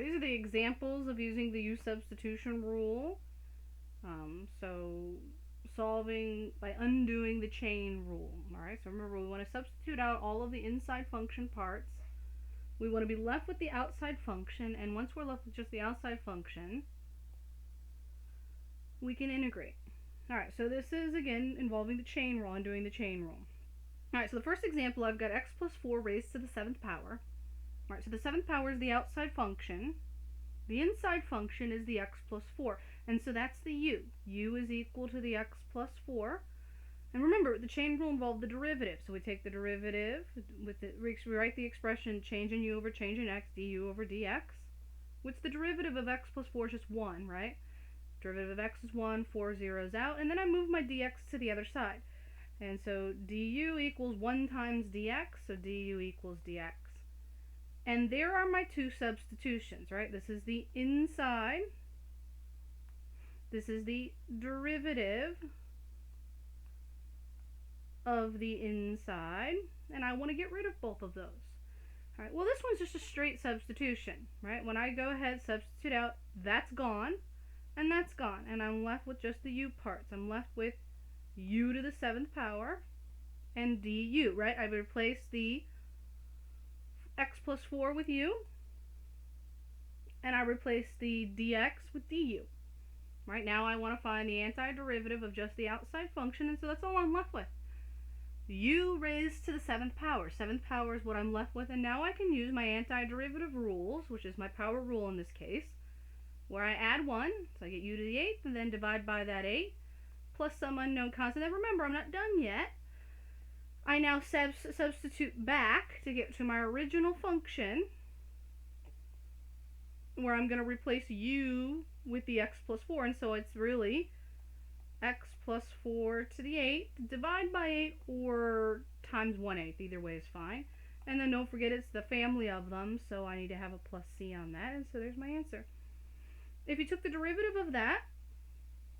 Alright, these are the examples of using the use substitution rule. So solving by undoing the chain rule. Alright, so remember we want to substitute out all of the inside function parts. We want to be left with the outside function, and once we're left with just the outside function, we can integrate. Alright, so this is again involving the chain rule, undoing the chain rule. Alright, so the first example, I've got x plus 4 raised to the 7th power. Alright, so the 7th power is the outside function. The inside function is the x plus 4. And so that's the u. U is equal to the x plus 4. And remember, the chain rule involved the derivative. So we take the derivative, we write the expression change in u over change in x, du over dx. What's the derivative of x plus 4 is just 1, right? Derivative of x is 1, 4 zeros out, and then I move my dx to the other side. And so du equals 1 times dx, so du equals dx. And there are my two substitutions, right? This is the inside. This is the derivative of the inside. And I want to get rid of both of those. All right, well, this one's just a straight substitution, right? When I go ahead, substitute out, that's gone, and that's gone. And I'm left with just the u parts. I'm left with u to the 7th power and du, right? I replace the x plus 4 with u, and I replace the dx with du. Right now I want to find the antiderivative of just the outside function, and so that's all I'm left with. U raised to the 7th power. 7th power is what I'm left with, and now I can use my antiderivative rules, which is my power rule in this case, where I add 1, so I get u to the 8th, and then divide by that 8, plus some unknown constant. And remember, I'm not done yet. I now substitute back to get to my original function, where I'm going to replace u with the x plus 4, and so it's really x plus 4 to the 8, divide by 8, or times 1/8, either way is fine. And then don't forget it's the family of them, so I need to have a plus c on that, and so there's my answer. If you took the derivative of that,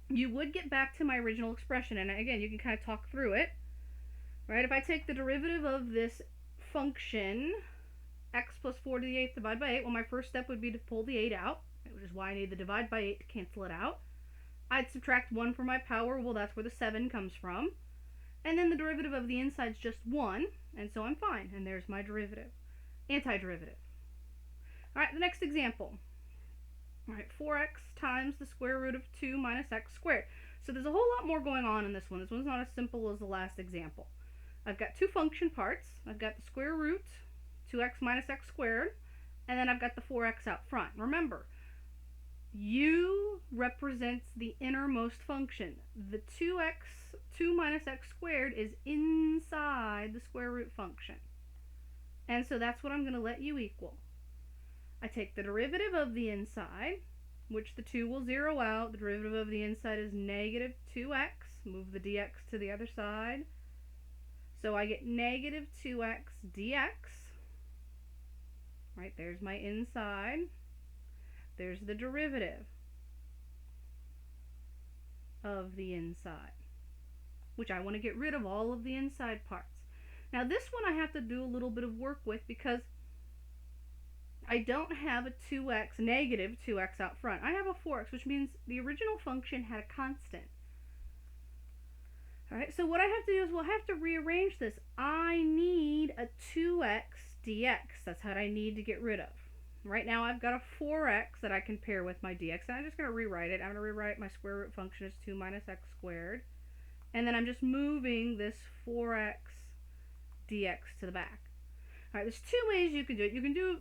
you would get back to my original expression, and again, you can kind of talk through it. Right, if I take the derivative of this function, x plus 4 to the 8th divided by 8, well, my first step would be to pull the 8 out, which is why I need the divide by 8 to cancel it out. I'd subtract 1 from my power, well, that's where the 7 comes from. And then the derivative of the inside is just 1, and so I'm fine. And there's my derivative, antiderivative. All right, the next example. All right, 4x times the square root of 2 minus x squared. So there's a whole lot more going on in this one. This one's not as simple as the last example. I've got two function parts. I've got the square root, 2x minus x squared, and then I've got the 4x out front. Remember, u represents the innermost function. The 2 minus x squared is inside the square root function. And so that's what I'm going to let u equal. I take the derivative of the inside, which the 2 will zero out. The derivative of the inside is negative 2x. Move the dx to the other side. So I get negative 2x dx. Right, there's my inside. There's the derivative of the inside, which I want to get rid of all of the inside parts. Now this one I have to do a little bit of work with because I don't have a 2x, negative 2x out front. I have a 4x, which means the original function had a constant. Alright, so what I have to do is we'll have to rearrange this. I need a 2x dx. That's what I need to get rid of. Right now I've got a 4x that I can pair with my dx, and I'm just going to rewrite it. I'm going to rewrite my square root function as 2 minus x squared. And then I'm just moving this 4x dx to the back. Alright, there's two ways you can do it. You can do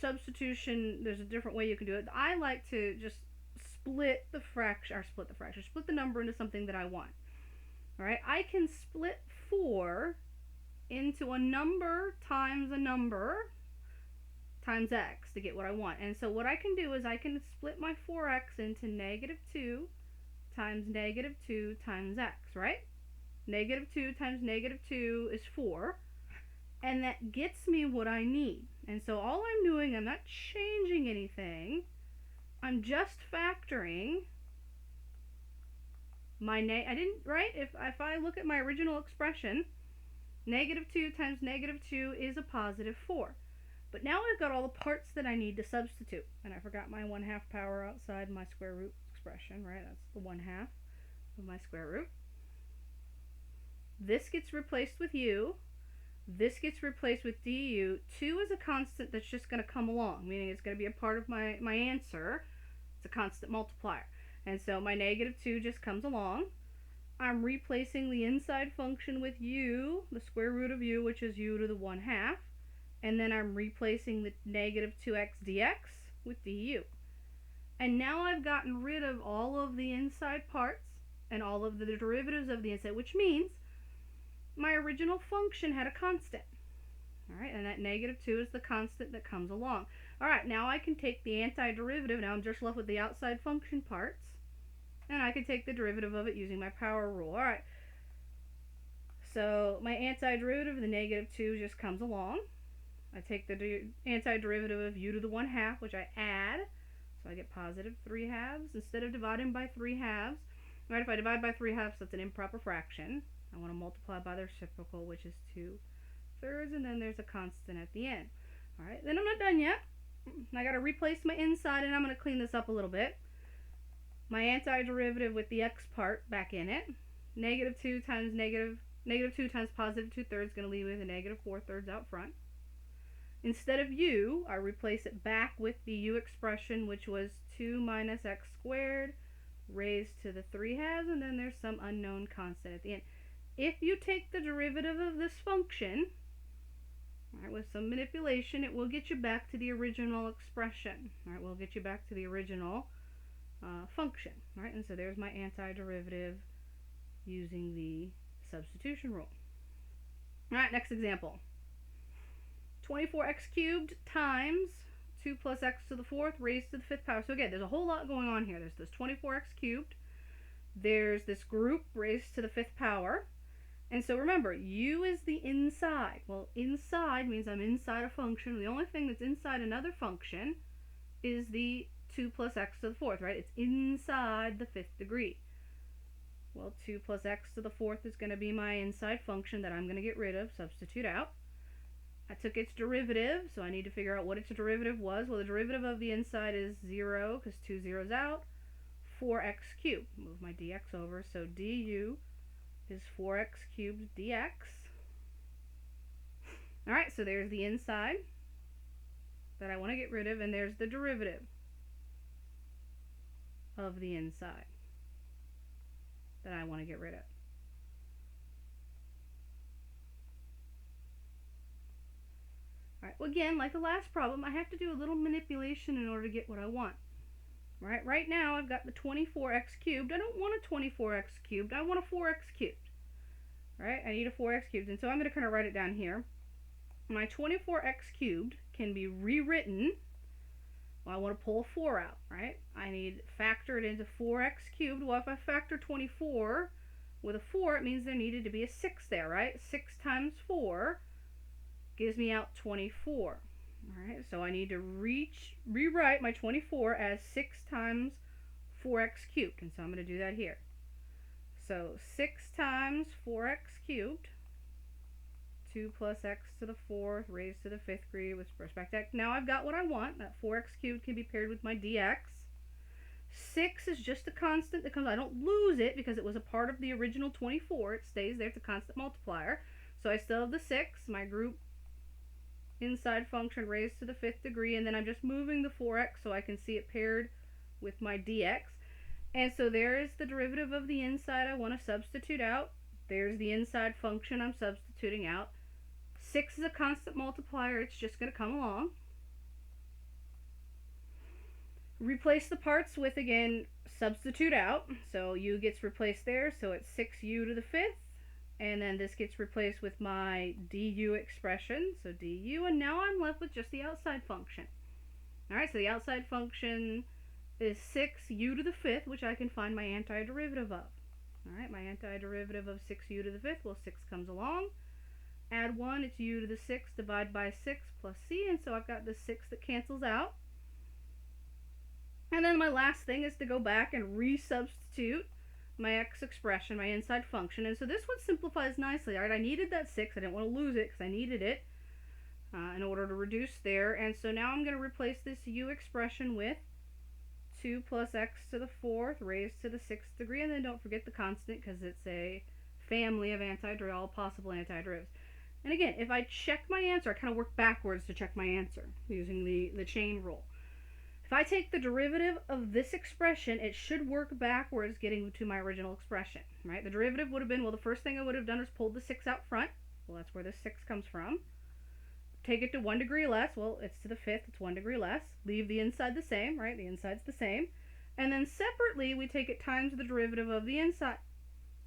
substitution. There's a different way you can do it. I like to just split the number into something that I want. Alright, I can split 4 into a number times x to get what I want. And so what I can do is I can split my 4x into negative 2 times negative 2 times x, right? Negative 2 times negative 2 is 4, and that gets me what I need. And so all I'm doing, I'm not changing anything, I'm just factoring my if I look at my original expression, negative 2 times negative 2 is a positive 4. But now I've got all the parts that I need to substitute. And I forgot my 1/2 power outside my square root expression, right? That's the 1/2 of my square root. This gets replaced with u. This gets replaced with du. 2 is a constant that's just going to come along, meaning it's going to be a part of my answer. It's a constant multiplier. And so my -2 just comes along. I'm replacing the inside function with u, the square root of u, which is u to the 1/2. And then I'm replacing the -2x dx with du. And now I've gotten rid of all of the inside parts and all of the derivatives of the inside, which means my original function had a constant. Alright, and that -2 is the constant that comes along. Alright, now I can take the antiderivative. Now I'm just left with the outside function parts. And I can take the derivative of it using my power rule. Alright, so my antiderivative of the -2 just comes along. I take the antiderivative of u to the 1/2, which I add. So I get positive 3/2 instead of dividing by 3/2. Right, if I divide by 3/2, that's an improper fraction. I want to multiply by the reciprocal, which is 2/3, and then there's a constant at the end. Alright, then I'm not done yet. I got to replace my inside, and I'm going to clean this up a little bit. My antiderivative with the x part back in it. -2 times -2 times positive 2/3 is going to leave me with a -4/3 out front. Instead of u, I replace it back with the u expression, which was 2 minus x squared raised to the 3/2, and then there's some unknown constant at the end. If you take the derivative of this function, right, with some manipulation, it will get you back to the original expression. Right, we'll get you back to the original function. Right, and so there's my antiderivative using the substitution rule. All right, next example. 24x cubed times 2 plus x to the 4th raised to the 5th power. So again, there's a whole lot going on here. There's this 24x cubed. There's this group raised to the 5th power. And so remember, u is the inside. Well, inside means I'm inside a function. The only thing that's inside another function is the 2 plus x to the 4th, right? It's inside the 5th degree. Well, 2 plus x to the 4th is going to be my inside function that I'm going to get rid of, substitute out. I took its derivative, so I need to figure out what its derivative was. Well, the derivative of the inside is 0, because 2 zeros out. 4x cubed. Move my dx over, so du is 4x cubed dx. Alright, so there's the inside that I want to get rid of, and there's the derivative of the inside that I want to get rid of. Alright, well again, like the last problem, I have to do a little manipulation in order to get what I want. Right now I've got the 24x cubed. I don't want a 24x cubed. I want a 4x cubed. Right? I need a 4x cubed. And so I'm going to kind of write it down here. My 24x cubed can be rewritten. Well, I want to pull a 4 out, right? I need factor it into 4x cubed. Well, if I factor 24 with a 4, it means there needed to be a 6 there, right? 6 times 4 gives me out 24. Alright, so I need to rewrite my 24 as 6 times 4x cubed. And so I'm going to do that here. So 6 times 4x cubed, 2 plus x to the 4th raised to the 5th degree with respect to x. Now I've got what I want. That 4x cubed can be paired with my dx. 6 is just a constant that comes. I don't lose it because it was a part of the original 24. It stays there. It's a constant multiplier. So I still have the 6, my group inside function raised to the 5th degree, and then I'm just moving the 4x so I can see it paired with my dx. And so there is the derivative of the inside I want to substitute out. There's the inside function I'm substituting out. 6 is a constant multiplier. It's just going to come along. Replace the parts with, again, substitute out. So u gets replaced there, so it's 6u to the 5th. And then this gets replaced with my du expression, so du, and now I'm left with just the outside function. Alright, so the outside function is 6u to the 5th, which I can find my antiderivative of. Alright, my antiderivative of 6u to the 5th, well, 6 comes along. Add 1, it's u to the 6, divide by 6 plus c, and so I've got the 6 that cancels out. And then my last thing is to go back and resubstitute my x expression, my inside function. And so this one simplifies nicely. All right, I needed that 6. I didn't want to lose it because I needed it. in order to reduce there. And so now I'm going to replace this u expression with 2 plus x to the 4th raised to the 6th degree. And then don't forget the constant because it's a family of all possible antiderivatives. And again, if I check my answer, I kind of work backwards to check my answer using the chain rule. If I take the derivative of this expression, it should work backwards getting to my original expression, right? The derivative would have been, well, the first thing I would have done is pulled the 6 out front. Well, that's where the 6 comes from. Take it to 1 degree less. Well, it's to the 5th. It's 1 degree less. Leave the inside the same, right? The inside's the same. And then separately, we take it times the derivative of the inside.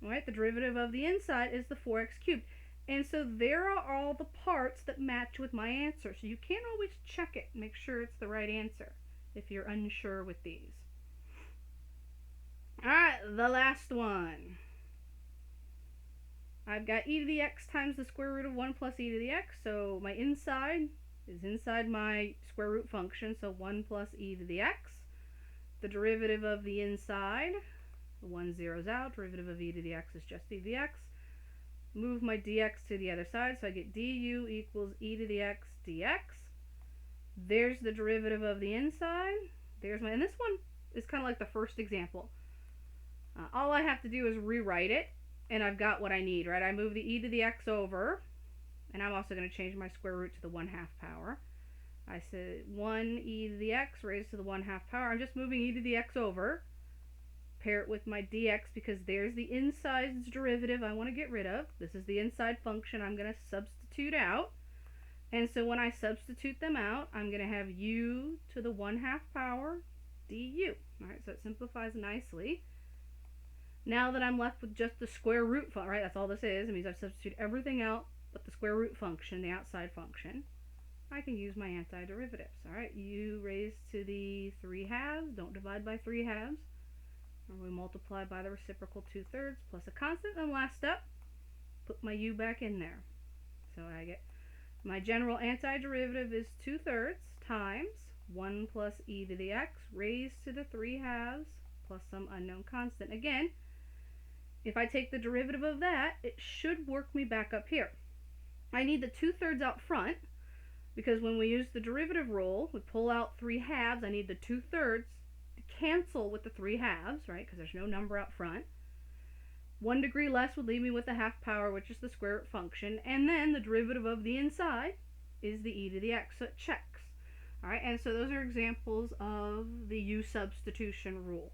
Right? The derivative of the inside is the 4x cubed. And so there are all the parts that match with my answer. So you can't always check it and make sure it's the right answer if you're unsure with these. Alright, the last one. I've got e to the x times the square root of 1 plus e to the x. So my inside is inside my square root function. So 1 plus e to the x. The derivative of the inside, the 1 zeroes out. Derivative of e to the x is just e to the x. Move my dx to the other side. So I get du equals e to the x dx. There's the derivative of the inside. There's my, and this one is kind of like the first example. All I have to do is rewrite it, and I've got what I need, right? I move the e to the x over, and I'm also going to change my square root to the 1/2 power. I said 1 e to the x raised to the 1/2 power. I'm just moving e to the x over. Pair it with my dx because there's the inside's derivative I want to get rid of. This is the inside function I'm going to substitute out. And so when I substitute them out, I'm going to have u to the 1/2 power du. Alright, so it simplifies nicely. Now that I'm left with just the square root function, right, that's all this is. It means I've substituted everything out but the square root function, the outside function. I can use my antiderivatives. Alright, u raised to the 3/2, don't divide by 3/2. Or we multiply by the reciprocal 2/3 plus a constant. And last step, put my u back in there. So I get my general antiderivative is 2/3 times 1 plus e to the x raised to the 3/2 plus some unknown constant. Again, if I take the derivative of that, it should work me back up here. I need the 2/3 out front because when we use the derivative rule, we pull out 3/2. I need the 2/3 to cancel with the 3/2, right? Because there's no number out front. 1 degree less would leave me with the 1/2 power, which is the square root function. And then the derivative of the inside is the e to the x, so it checks. Alright, and so those are examples of the u substitution rule.